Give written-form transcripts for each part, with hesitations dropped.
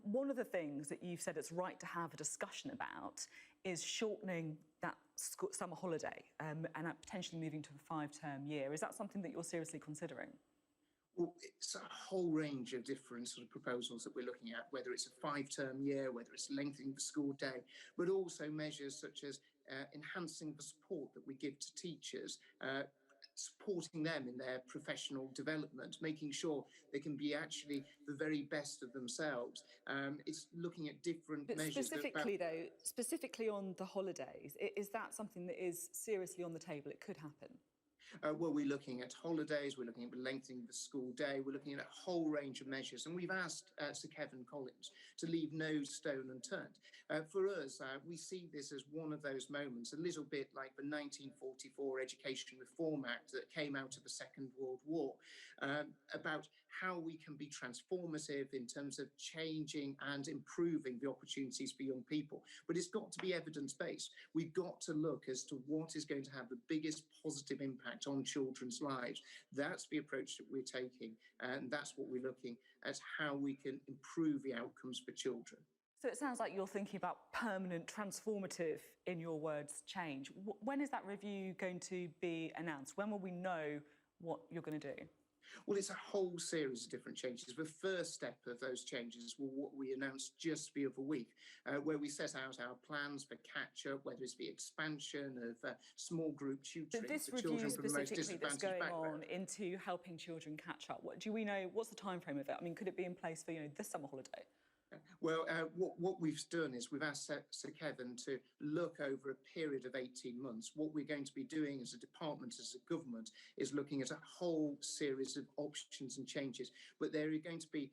One of the things that you've said it's right to have a discussion about is shortening that summer holiday and potentially moving to a 5-term year. Is that something that you're seriously considering? Well, it's a whole range of different sort of proposals that we're looking at, whether it's a 5-term year, whether it's lengthening the school day, but also measures such as enhancing the support that we give to teachers, supporting them in their professional development, making sure they can be actually the very best of themselves. It's looking at different measures. Specifically on the holidays, is that something that is seriously on the table? It could happen. Well, we're looking at holidays, we're looking at lengthening the school day, we're looking at a whole range of measures. And we've asked Sir Gavin to leave no stone unturned. For us, we see this as one of those moments, a little bit like the 1944 Education Reform Act that came out of the Second World War, about how we can be transformative in terms of changing and improving the opportunities for young people. But it's got to be evidence-based. We've got to look as to what is going to have the biggest positive impact on children's lives. That's the approach that we're taking, and that's what we're looking at, how we can improve the outcomes for children. So it sounds like you're thinking about permanent, transformative, in your words, change. When is that review going to be announced? When will we know what you're going to do? Well, it's a whole series of different changes. The first step of those changes were what we announced just the other week, where we set out our plans for catch-up, whether it's the expansion of small group tutoring for children from the most disadvantaged that's going background. on into helping children catch up. What do we know? What's the time frame of it? I mean, could it be in place for this summer holiday? Well, what we've done is we've asked Sir Gavin to look over a period of 18 months. What we're going to be doing as a department, as a government, is looking at a whole series of options and changes. But there are going to be,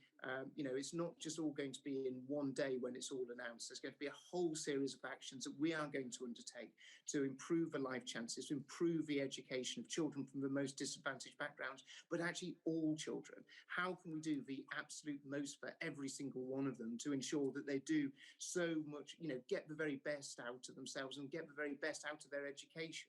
it's not just all going to be in one day when it's all announced. There's going to be a whole series of actions that we are going to undertake to improve the life chances, to improve the education of children from the most disadvantaged backgrounds, but actually all children. How can we do the absolute most for every single one of them, to ensure that they do so much, get the very best out of themselves and get the very best out of their education?